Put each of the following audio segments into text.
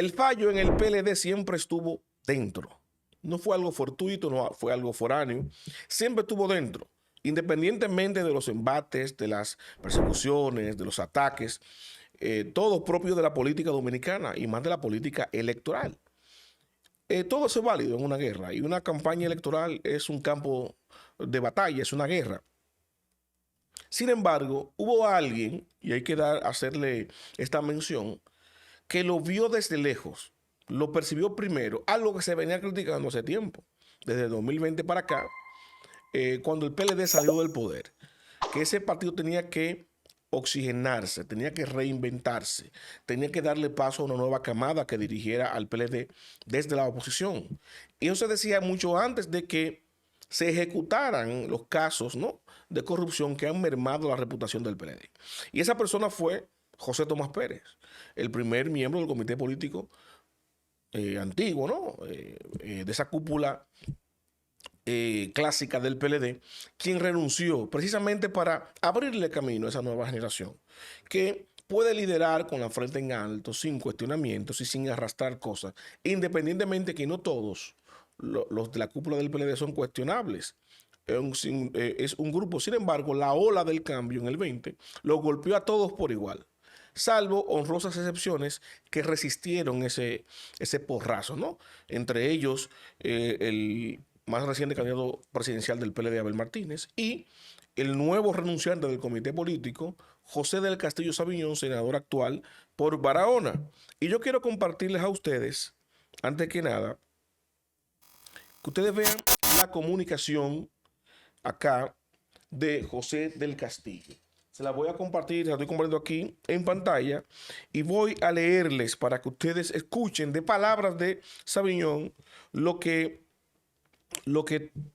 El fallo en el PLD siempre estuvo dentro. No fue algo fortuito, no fue algo foráneo. Siempre estuvo dentro. Independientemente de los embates, de las persecuciones, de los ataques, todo propio de la política dominicana y más de la política electoral. Todo eso es válido en una guerra y una campaña electoral es un campo de batalla, es una guerra. Sin embargo, hubo alguien, y hay que hacerle esta mención, que lo vio desde lejos, lo percibió primero, algo que se venía criticando hace tiempo, desde 2020 para acá, cuando el PLD salió del poder, que ese partido tenía que oxigenarse, tenía que reinventarse, tenía que darle paso a una nueva camada que dirigiera al PLD desde la oposición. Y eso se decía mucho antes de que se ejecutaran los casos, ¿no?, de corrupción que han mermado la reputación del PLD. Y esa persona fue José Tomás Pérez, el primer miembro del comité político antiguo, ¿no?, de esa cúpula clásica del PLD, quien renunció precisamente para abrirle camino a esa nueva generación que puede liderar con la frente en alto, sin cuestionamientos y sin arrastrar cosas, independientemente que no todos los de la cúpula del PLD son cuestionables. Es un grupo, sin embargo, la ola del cambio en el 20 lo golpeó a todos por igual, salvo honrosas excepciones que resistieron ese porrazo, ¿no? Entre ellos, el más reciente candidato presidencial del PLD, Abel Martínez, y el nuevo renunciante del comité político, José del Castillo Sabiñón, senador actual por Barahona. Y yo quiero compartirles a ustedes, antes que nada, que ustedes vean la comunicación acá de José del Castillo. Se la voy a compartir, la estoy compartiendo aquí en pantalla y voy a leerles para que ustedes escuchen de palabras de Sabiñón lo que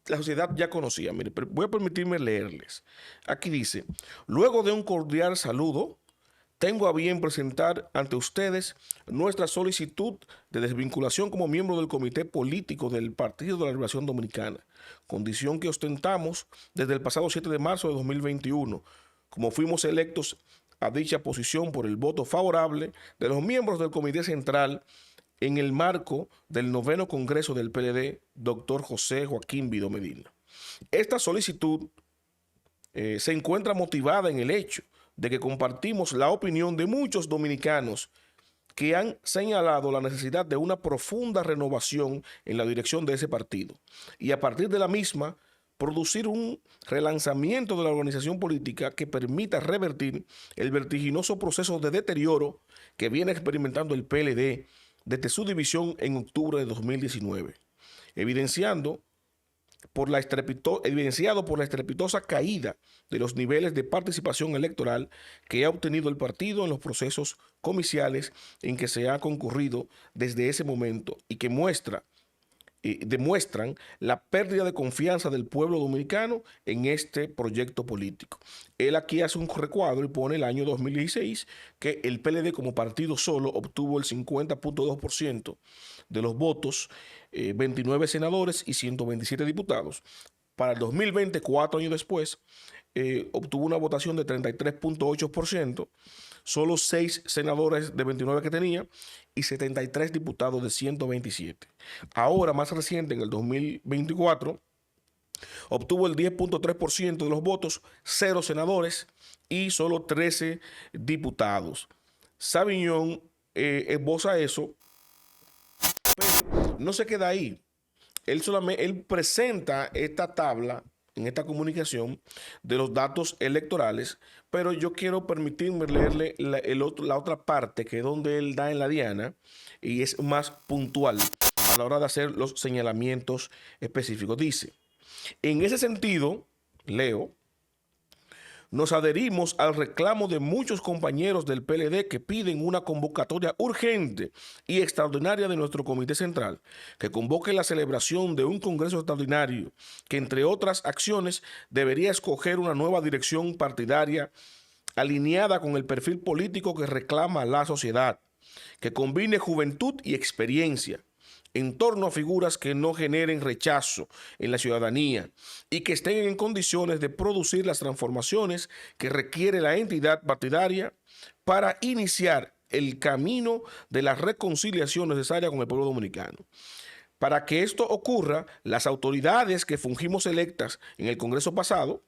la sociedad ya conocía. Mire, voy a permitirme leerles. Aquí dice: luego de un cordial saludo, tengo a bien presentar ante ustedes nuestra solicitud de desvinculación como miembro del comité político del Partido de la Liberación Dominicana, condición que ostentamos desde el pasado 7 de marzo de 2021, como fuimos electos a dicha posición por el voto favorable de los miembros del Comité Central en el marco del 9º Congreso del PLD, doctor José Joaquín Vido Medina. Esta solicitud se encuentra motivada en el hecho de que compartimos la opinión de muchos dominicanos que han señalado la necesidad de una profunda renovación en la dirección de ese partido y a partir de la misma producir un relanzamiento de la organización política que permita revertir el vertiginoso proceso de deterioro que viene experimentando el PLD desde su división en octubre de 2019, evidenciado por la estrepitosa caída de los niveles de participación electoral que ha obtenido el partido en los procesos comiciales en que se ha concurrido desde ese momento y que demuestran la pérdida de confianza del pueblo dominicano en este proyecto político. Él aquí hace un recuadro y pone el año 2016 que el PLD como partido solo obtuvo el 50.2% de los votos, 29 senadores y 127 diputados. Para el 2020, 4 años después, obtuvo una votación de 33.8%, solo 6 senadores de 29 que tenía y 73 diputados de 127. Ahora, más reciente, en el 2024, obtuvo el 10.3% de los votos, 0 senadores y solo 13 diputados. Sabiñón esboza eso, pero no se queda ahí. Él presenta esta tabla en esta comunicación de los datos electorales, pero yo quiero permitirme leerle la otra parte, que es donde él da en la diana y es más puntual a la hora de hacer los señalamientos específicos. Dice: en ese sentido, leo, nos adherimos al reclamo de muchos compañeros del PLD que piden una convocatoria urgente y extraordinaria de nuestro Comité Central, que convoque la celebración de un Congreso extraordinario que, entre otras acciones, debería escoger una nueva dirección partidaria alineada con el perfil político que reclama la sociedad, que combine juventud y experiencia en torno a figuras que no generen rechazo en la ciudadanía y que estén en condiciones de producir las transformaciones que requiere la entidad partidaria para iniciar el camino de la reconciliación necesaria con el pueblo dominicano. Para que esto ocurra, las autoridades que fungimos electas en el Congreso pasado,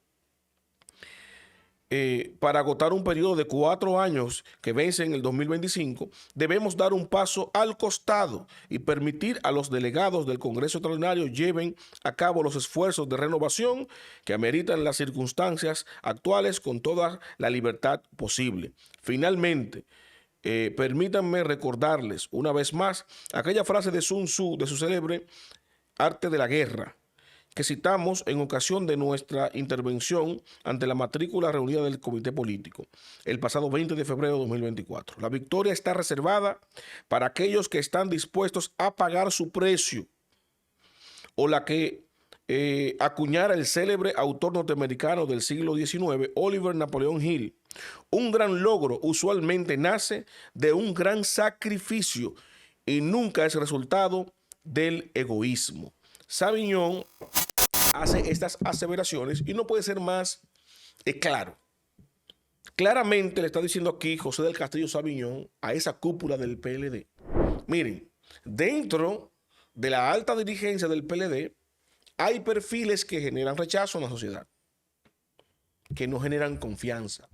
para agotar un periodo de 4 años que vence en el 2025, debemos dar un paso al costado y permitir a los delegados del Congreso Extraordinario lleven a cabo los esfuerzos de renovación que ameritan las circunstancias actuales con toda la libertad posible. Finalmente, permítanme recordarles una vez más aquella frase de Sun Tzu de su célebre Arte de la Guerra, que citamos en ocasión de nuestra intervención ante la matrícula reunida del Comité Político el pasado 20 de febrero de 2024. La victoria está reservada para aquellos que están dispuestos a pagar su precio, o la que acuñara el célebre autor norteamericano del siglo XIX, Oliver Napoleon Hill. Un gran logro usualmente nace de un gran sacrificio y nunca es resultado del egoísmo. Saviñón hace estas aseveraciones y no puede ser más claro. Claramente le está diciendo aquí José del Castillo Saviñón a esa cúpula del PLD. Miren, dentro de la alta dirigencia del PLD hay perfiles que generan rechazo en la sociedad, que no generan confianza.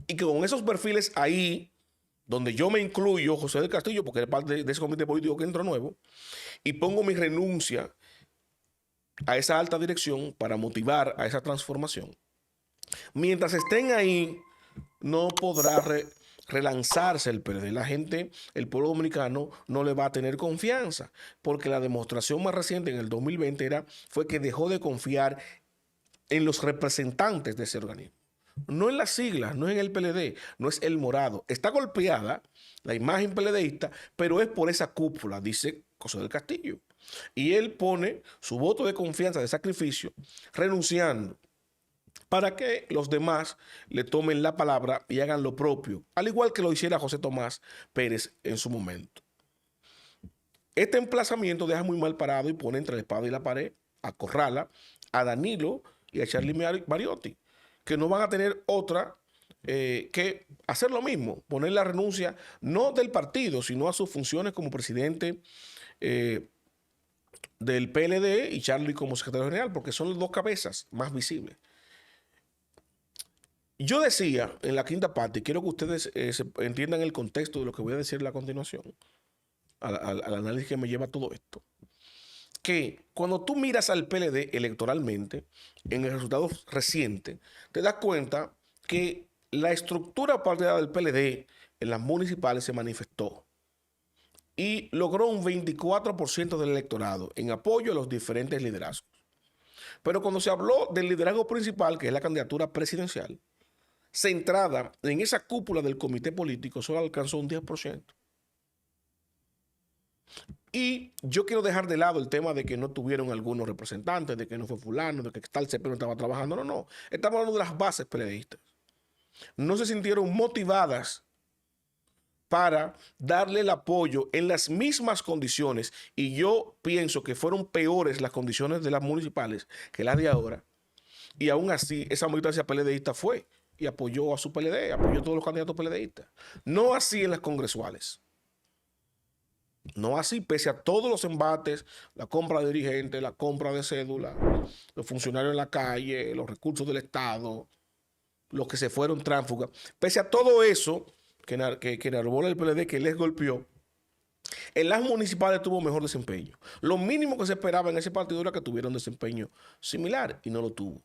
Y que con esos perfiles ahí, donde yo me incluyo, José del Castillo, porque es parte de ese comité político que entró nuevo, y pongo mi renuncia a esa alta dirección para motivar a esa transformación. Mientras estén ahí, no podrá relanzarse el PLD. La gente, el pueblo dominicano, no le va a tener confianza, porque la demostración más reciente en el 2020 fue que dejó de confiar en los representantes de ese organismo. No en las siglas, no en el PLD, no es el morado. Está golpeada la imagen PLDista, pero es por esa cúpula, dice José del Castillo. Y él pone su voto de confianza, de sacrificio, renunciando, para que los demás le tomen la palabra y hagan lo propio, al igual que lo hiciera José Tomás Pérez en su momento. Este emplazamiento deja muy mal parado y pone entre la espada y la pared, acorrala a Danilo y a Charlie Mariotti, que no van a tener otra que hacer lo mismo, poner la renuncia no del partido, sino a sus funciones como presidente del PLD y Charlie como secretario general, porque son las dos cabezas más visibles. Yo decía en la quinta parte, y quiero que ustedes entiendan el contexto de lo que voy a decir a continuación, al análisis que me lleva a todo esto, que cuando tú miras al PLD electoralmente, en el resultado reciente, te das cuenta que la estructura partidaria del PLD en las municipales se manifestó y logró un 24% del electorado en apoyo a los diferentes liderazgos. Pero cuando se habló del liderazgo principal, que es la candidatura presidencial, centrada en esa cúpula del comité político, solo alcanzó un 10%. Y yo quiero dejar de lado el tema de que no tuvieron algunos representantes, de que no fue fulano, de que tal CP no estaba trabajando. No, no. Estamos hablando de las bases PLDistas. No se sintieron motivadas para darle el apoyo en las mismas condiciones. Y yo pienso que fueron peores las condiciones de las municipales que las de ahora. Y aún así, esa militancia PLDista fue y apoyó a su PLD, apoyó a todos los candidatos PLDistas. No así en las congresuales. No así, pese a todos los embates, la compra de dirigentes, la compra de cédula, los funcionarios en la calle, los recursos del Estado, los que se fueron tránsfugas. Pese a todo eso que enarbola el PLD, que les golpeó, en las municipales tuvo mejor desempeño. Lo mínimo que se esperaba en ese partido era que tuviera un desempeño similar y no lo tuvo.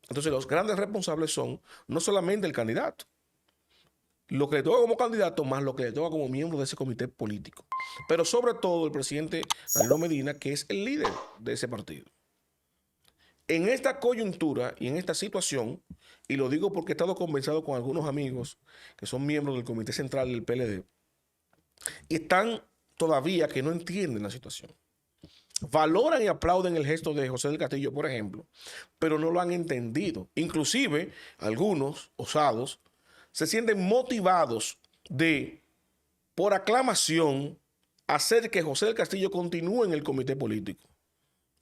Entonces los grandes responsables son no solamente el candidato, lo que le toca como candidato más lo que le toca como miembro de ese comité político. Pero sobre todo el presidente Danilo Medina, que es el líder de ese partido. En esta coyuntura y en esta situación, y lo digo porque he estado conversado con algunos amigos que son miembros del comité central del PLD, y están todavía que no entienden la situación. Valoran y aplauden el gesto de José del Castillo, por ejemplo, pero no lo han entendido. Inclusive, algunos osados se sienten motivados de, por aclamación, hacer que José del Castillo continúe en el comité político,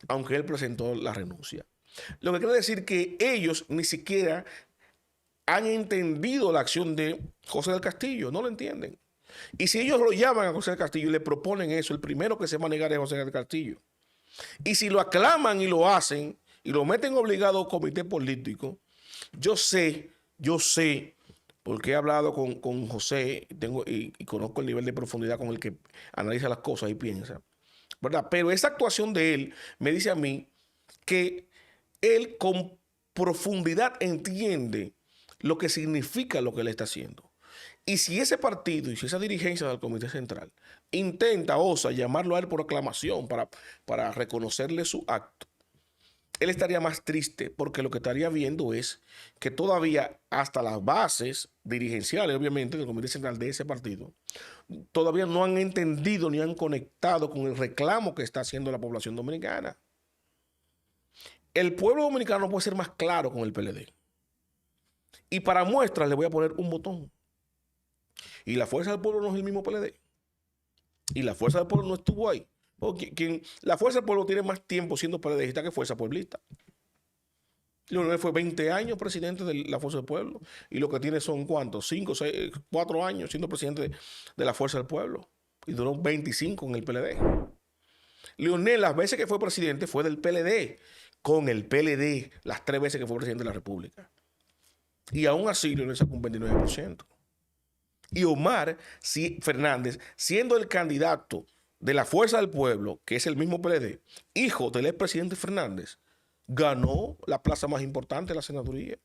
aunque él presentó la renuncia. Lo que quiere decir que ellos ni siquiera han entendido la acción de José del Castillo, no lo entienden. Y si ellos lo llaman a José del Castillo y le proponen eso, el primero que se va a negar es José del Castillo. Y si lo aclaman y lo hacen y lo meten obligado a comité político, yo sé, porque he hablado con José y conozco el nivel de profundidad con el que analiza las cosas y piensa, ¿verdad? Pero esa actuación de él me dice a mí que él con profundidad entiende lo que significa lo que él está haciendo. Y si ese partido y si esa dirigencia del Comité Central osa llamarlo a él por aclamación para reconocerle su acto, él estaría más triste porque lo que estaría viendo es que todavía hasta las bases dirigenciales, obviamente, del Comité Central de ese partido, todavía no han entendido ni han conectado con el reclamo que está haciendo la población dominicana. El pueblo dominicano puede ser más claro con el PLD. Y para muestras le voy a poner un botón. Y la Fuerza del Pueblo no es el mismo PLD. Y la Fuerza del Pueblo no estuvo ahí. Porque la Fuerza del Pueblo tiene más tiempo siendo PLDista que Fuerza Pueblista. Leonel fue 20 años presidente de la Fuerza del Pueblo. Y lo que tiene son, ¿cuántos? 5, 6, 4 años siendo presidente de la Fuerza del Pueblo. Y duró 25 en el PLD. Leonel, las veces que fue presidente, fue del PLD. Con el PLD, las 3 veces que fue presidente de la República. Y aún así, Leonel sacó un 29%. Y Omar Fernández, siendo el candidato de la Fuerza del Pueblo, que es el mismo PLD, hijo del expresidente Fernández, ganó la plaza más importante de la senaduría.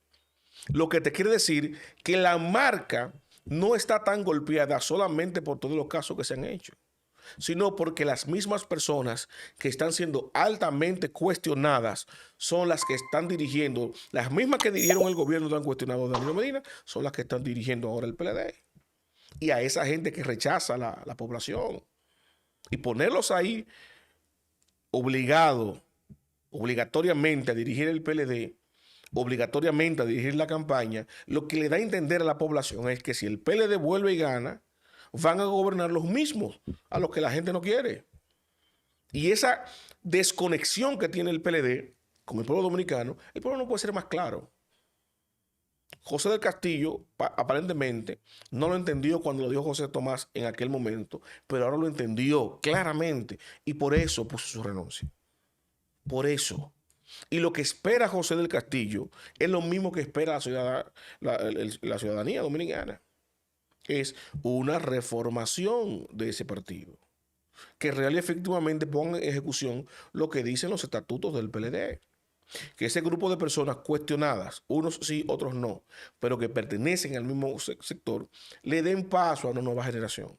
Lo que te quiere decir que la marca no está tan golpeada solamente por todos los casos que se han hecho, sino porque las mismas personas que están siendo altamente cuestionadas son las que están dirigiendo, las mismas que dirigieron el gobierno que han cuestionado a Danilo Medina, son las que están dirigiendo ahora el PLD. Y a esa gente que rechaza la población. Y ponerlos ahí obligatoriamente a dirigir el PLD, obligatoriamente a dirigir la campaña, lo que le da a entender a la población es que si el PLD vuelve y gana, van a gobernar los mismos a los que la gente no quiere. Y esa desconexión que tiene el PLD con el pueblo dominicano, el pueblo no puede ser más claro. José del Castillo aparentemente no lo entendió cuando lo dijo José Tomás en aquel momento, pero ahora lo entendió claramente y por eso puso su renuncia. Por eso. Y lo que espera José del Castillo es lo mismo que espera la ciudadanía dominicana. Es una reformación de ese partido que real y efectivamente ponga en ejecución lo que dicen los estatutos del PLD. Que ese grupo de personas cuestionadas, unos sí, otros no, pero que pertenecen al mismo sector, le den paso a una nueva generación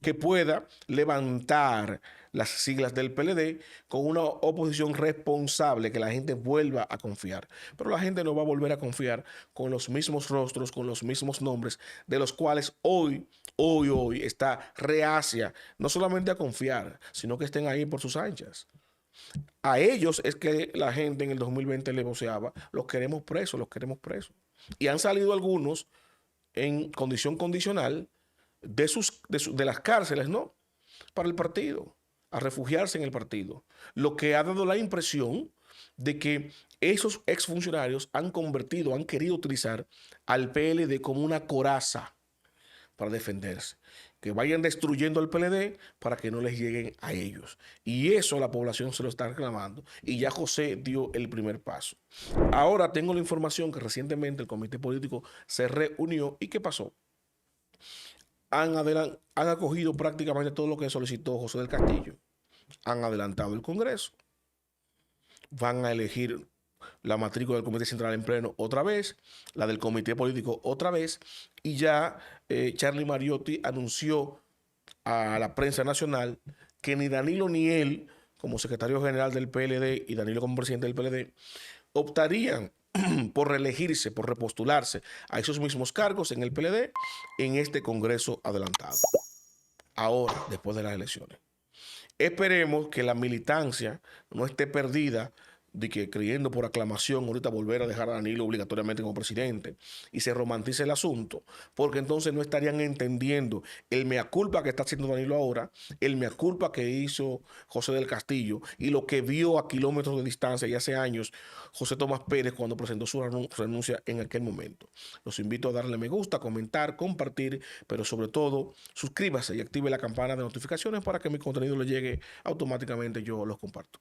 que pueda levantar las siglas del PLD con una oposición responsable, que la gente vuelva a confiar. Pero la gente no va a volver a confiar con los mismos rostros, con los mismos nombres, de los cuales hoy está reacia, no solamente a confiar, sino que estén ahí por sus anchas. A ellos es que la gente en el 2020 le voceaba, los queremos presos, los queremos presos. Y han salido algunos en condición condicional de las cárceles, ¿no? Para el partido, a refugiarse en el partido. Lo que ha dado la impresión de que esos exfuncionarios han querido utilizar al PLD como una coraza para defenderse. Que vayan destruyendo al PLD para que no les lleguen a ellos. Y eso la población se lo está reclamando. Y ya José dio el primer paso. Ahora tengo la información que recientemente el comité político se reunió. ¿Y qué pasó? Han acogido prácticamente todo lo que solicitó José del Castillo. Han adelantado el Congreso. Van a elegir la matrícula del Comité Central en pleno otra vez, la del Comité Político otra vez, y ya Charlie Mariotti anunció a la prensa nacional que ni Danilo ni él, como secretario general del PLD y Danilo como presidente del PLD, optarían por reelegirse, por repostularse a esos mismos cargos en el PLD en este Congreso adelantado. Ahora, después de las elecciones. Esperemos que la militancia no esté perdida de que creyendo por aclamación ahorita volver a dejar a Danilo obligatoriamente como presidente y se romantice el asunto, porque entonces no estarían entendiendo el mea culpa que está haciendo Danilo ahora, el mea culpa que hizo José del Castillo y lo que vio a kilómetros de distancia y hace años José Tomás Pérez cuando presentó su renuncia en aquel momento. Los invito a darle me gusta, comentar, compartir, pero sobre todo suscríbase y active la campana de notificaciones para que mi contenido le llegue automáticamente, yo los comparto.